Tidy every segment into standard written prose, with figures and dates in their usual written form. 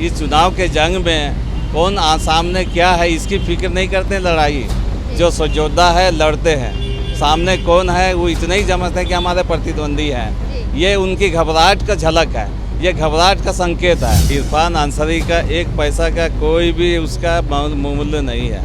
इस चुनाव के जंग में कौन सामने क्या है इसकी फिक्र नहीं करते लड़ाई। जो योद्धा है लड़ते हैं, सामने कौन है वो इतना ही समझते हैं कि हमारे प्रतिद्वंदी हैं। ये उनकी घबराहट का झलक है, ये घबराहट का संकेत है। इरफान अंसारी का एक पैसा का कोई भी उसका मूल्य नहीं है।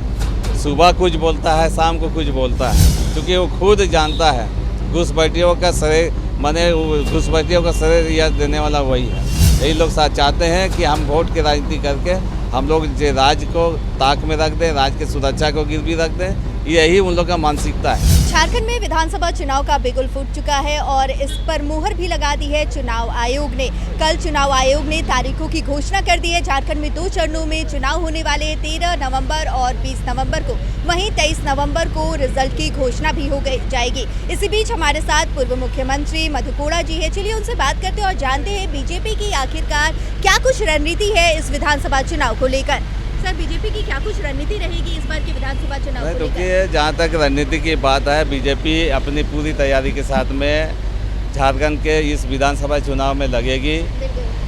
सुबह कुछ बोलता है, शाम को कुछ बोलता है, क्योंकि वो खुद जानता है घुसपैठियों का श्रेय घुसपैठियों का श्रेय यह देने वाला वही है। यही लोग चाहते हैं कि हम वोट की राजनीति करके हम लोग राज्य को ताक में रख दें, राज्य की सुरक्षा को गिरवी रख दें। यही उन लोग का मानसिकता है। झारखंड में विधानसभा चुनाव का बिगुल फूट चुका है और इस पर मुहर भी लगा दी है चुनाव आयोग ने। कल चुनाव आयोग ने तारीखों की घोषणा कर दी है। झारखंड में 2 चरणों में चुनाव होने वाले 13 नवंबर और 20 नवंबर को, वहीं 23 नवंबर को रिजल्ट की घोषणा भी हो जाएगी। इसी बीच हमारे साथ पूर्व मुख्यमंत्री मधु कोड़ा जी है। चलिए उनसे बात करते हैं और जानते हैं बीजेपी की आखिरकार क्या कुछ रणनीति है इस विधानसभा चुनाव को लेकर। सर, बीजेपी की क्या कुछ रणनीति रहेगी इस बार के विधानसभा चुनाव को लेकर? देखिए, जहाँ तक रणनीति की बात है, बीजेपी अपनी पूरी तैयारी के साथ में झारखंड के इस विधानसभा चुनाव में लगेगी।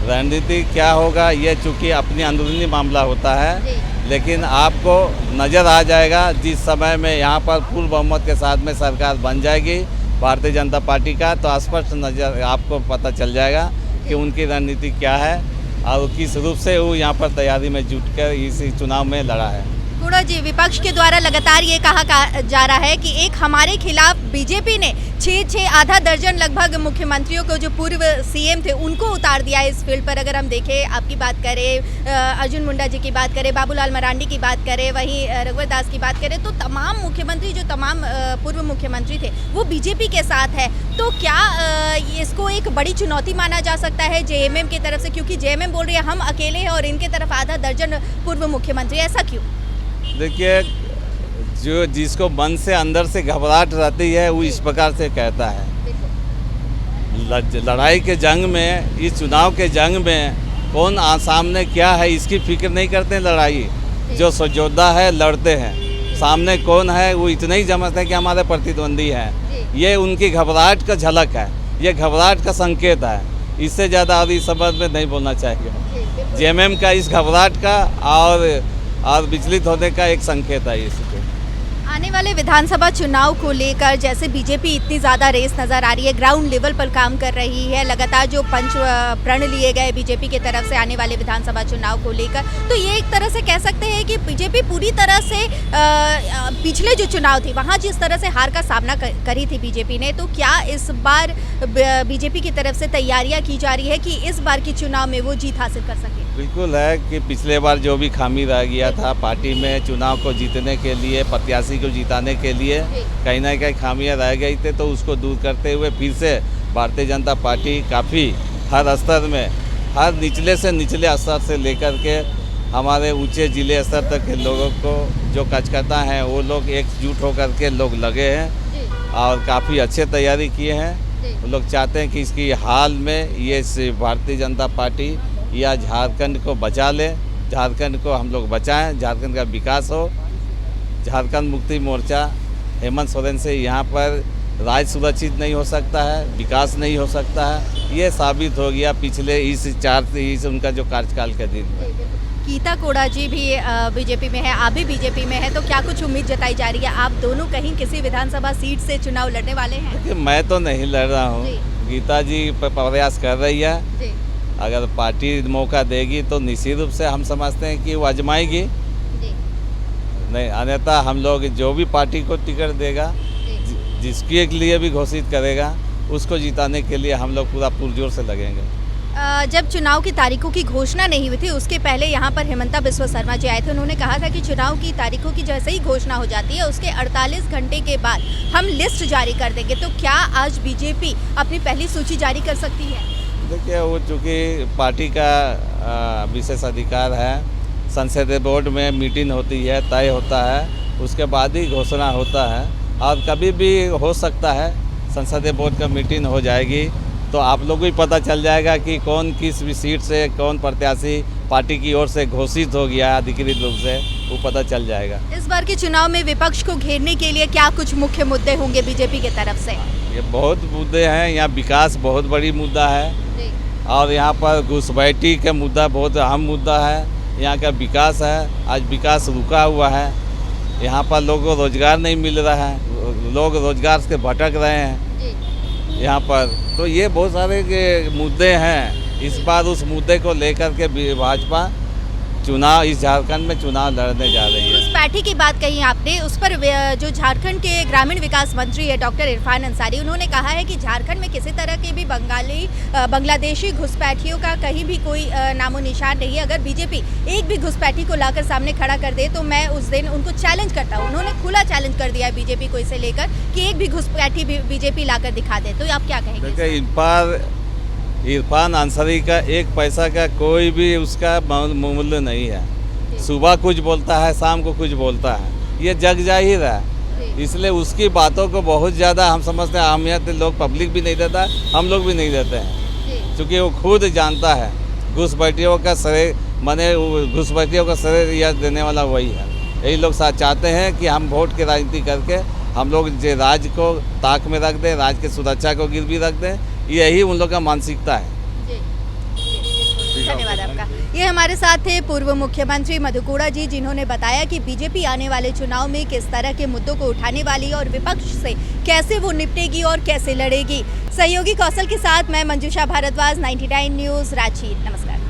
रणनीति क्या होगा ये चूँकि अपनी अंदरूनी मामला होता है, लेकिन आपको नज़र आ जाएगा जिस समय में यहाँ पर पूर्ण बहुमत के साथ में सरकार बन जाएगी भारतीय जनता पार्टी का, तो स्पष्ट नज़र आपको पता चल जाएगा कि उनकी रणनीति क्या है और किस रूप से वो यहाँ पर तैयारी में जुटकर इस चुनाव में लड़ा है। कोड़ा जी, विपक्ष के द्वारा लगातार ये कहा जा रहा है कि एक हमारे खिलाफ बीजेपी ने 6 आधा दर्जन लगभग मुख्यमंत्रियों को, जो पूर्व सीएम थे, उनको उतार दिया है इस फील्ड पर। अगर हम देखें, आपकी बात करें, अर्जुन मुंडा जी की बात करें, बाबूलाल मरांडी की बात करें, वहीं रघुवर दास की बात करें, तो तमाम मुख्यमंत्री, जो तमाम पूर्व मुख्यमंत्री थे, वो बीजेपी के साथ है। तो क्या इसको एक बड़ी चुनौती माना जा सकता है जेएमएम की तरफ से? क्योंकि जेएमएम बोल रही है हम अकेले हैं और इनके तरफ आधा दर्जन पूर्व मुख्यमंत्री, ऐसा क्यों? देखिए, जो जिसको मन से अंदर से घबराहट रहती है वो इस प्रकार से कहता है। लड़ाई के जंग में, इस चुनाव के जंग में कौन सामने क्या है इसकी फिक्र नहीं करते लड़ाई। जो योद्धा है लड़ते हैं, सामने कौन है वो इतना ही समझते हैं कि हमारे प्रतिद्वंदी हैं। ये उनकी घबराहट का झलक है, ये घबराहट का संकेत है। इससे ज़्यादा और इस संबंध में नहीं बोलना चाहिए। जेएमएम का इस घबराहट का और विचलित होने का एक संकेत है इसको। आने वाले विधानसभा चुनाव को लेकर जैसे बीजेपी इतनी ज़्यादा रेस नज़र आ रही है, ग्राउंड लेवल पर काम कर रही है, लगातार जो पंच प्रण लिए गए बीजेपी की तरफ से आने वाले विधानसभा चुनाव को लेकर, तो ये एक तरह से कह सकते हैं कि बीजेपी पूरी तरह से पिछले जो चुनाव थे वहाँ जिस तरह से हार का सामना करी थी बीजेपी ने, तो क्या इस बार बीजेपी की तरफ से तैयारियाँ की जा रही है कि इस बार के चुनाव में वो जीत हासिल कर सके? बिल्कुल है कि पिछले बार जो भी खामी रह गया था पार्टी में, चुनाव को जीतने के लिए, प्रत्याशी को जिताने के लिए कहीं ना कहीं खामियां रह गई थे, तो उसको दूर करते हुए फिर से भारतीय जनता पार्टी काफ़ी हर स्तर में, हर निचले से निचले स्तर से लेकर के हमारे ऊंचे जिले स्तर तक के लोगों को जो कार्यकर्ता हैं वो लोग एकजुट होकर के लोग लगे हैं और काफ़ी अच्छे तैयारी किए हैं। वो लोग चाहते हैं कि इसकी हाल में ये भारतीय जनता पार्टी या झारखंड को बचा ले, झारखंड को हम लोग बचाएं, झारखंड का विकास हो। झारखंड मुक्ति मोर्चा हेमंत सोरेन से यहाँ पर राज्य सुरक्षित नहीं हो सकता है, विकास नहीं हो सकता है, ये साबित हो गया पिछले इस उनका जो कार्यकाल के दिन में। गीता कोड़ा जी भी बीजेपी में है, आप भी बीजेपी में है, तो क्या कुछ उम्मीद जताई जा रही है? आप दोनों कहीं किसी विधानसभा सीट से चुनाव लड़ने वाले हैं? मैं तो नहीं लड़ रहा हूँ, गीता जी प्रयास कर रही है। अगर पार्टी मौका देगी तो निश्चित रूप से हम समझते हैं कि वो आजमाएगी। नहीं, अन्यथा हम लोग जो भी पार्टी को टिकट देगा, जिसके लिए भी घोषित करेगा, उसको जिताने के लिए हम लोग पूरा पुरजोर से लगेंगे। जब चुनाव की तारीखों की घोषणा नहीं हुई थी, उसके पहले यहाँ पर हेमंता बिस्वा शर्मा जी आए थे। उन्होंने कहा था कि चुनाव की तारीखों की जैसे ही घोषणा हो जाती है उसके 48 घंटे के बाद हम लिस्ट जारी कर देंगे। तो क्या आज बीजेपी अपनी पहली सूची जारी कर सकती है? देखिए, वो चूँकि पार्टी का विशेष अधिकार है, संसदीय बोर्ड में मीटिंग होती है, तय होता है, उसके बाद ही घोषणा होता है और कभी भी हो सकता है संसदीय बोर्ड का मीटिंग हो जाएगी तो आप लोगों को ही पता चल जाएगा कि कौन किस भी सीट से, कौन प्रत्याशी पार्टी की ओर से घोषित हो गया अधिकृत रूप से, वो पता चल जाएगा। इस बार के चुनाव में विपक्ष को घेरने के लिए क्या कुछ मुख्य मुद्दे होंगे बीजेपी की तरफ से? ये बहुत मुद्दे हैं, यहाँ विकास बहुत बड़ी मुद्दा है। और यहाँ पर घुसपैठी का मुद्दा बहुत अहम मुद्दा है। यहाँ का विकास है, आज विकास रुका हुआ है। यहाँ पर लोगों को रोजगार नहीं मिल रहा है, लोग रोजगार से भटक रहे हैं यहाँ पर। तो ये बहुत सारे के मुद्दे हैं। इस बार उस मुद्दे को लेकर के भाजपा चुनाव, इस झारखंड में चुनाव लड़ने जा रही है। घुसपैठी की बात कही आपने, उस पर जो झारखंड के ग्रामीण विकास मंत्री है डॉक्टर इरफान अंसारी, उन्होंने कहा है कि झारखंड में किसी तरह के भी बांग्लादेशी घुसपैठियों का कहीं भी कोई नामो निशान नहीं है। अगर बीजेपी एक भी घुसपैठी को लाकर सामने खड़ा कर दे तो मैं उस दिन उनको चैलेंज करता हूँ। उन्होंने खुला चैलेंज कर दिया है बीजेपी को इसे लेकर कि एक भी घुसपैठी बीजेपी लाकर दिखा दे। तो आप क्या कहेंगे? इन पर इरफान अंसारी का एक पैसा का कोई भी उसका मूल्य नहीं है। सुबह कुछ बोलता है, शाम को कुछ बोलता है, ये जग जाहिर है। इसलिए उसकी बातों को बहुत ज़्यादा हम समझते हैं अहमियत लोग, पब्लिक भी नहीं देता, हम लोग भी नहीं देते हैं, क्योंकि वो खुद जानता है घुसपैठियों का श्रेय माने घुसपैठियों का श्रेय यह देने वाला वही है। यही लोग साथ चाहते हैं कि हम वोट की राजनीति करके हम लोग जो राज्य को ताक में रख दें, राज्य की सुरक्षा को गिरवी रख दें, यही उन लोग का मानसिकता है। धन्यवाद आपका। ये हमारे साथ थे पूर्व मुख्यमंत्री मधु कोड़ा जी, जिन्होंने बताया कि बीजेपी आने वाले चुनाव में किस तरह के मुद्दों को उठाने वाली और विपक्ष से कैसे वो निपटेगी और कैसे लड़ेगी। सहयोगी कौशल के साथ मैं मंजूषा भारद्वाज, 99 न्यूज़, रांची। नमस्कार।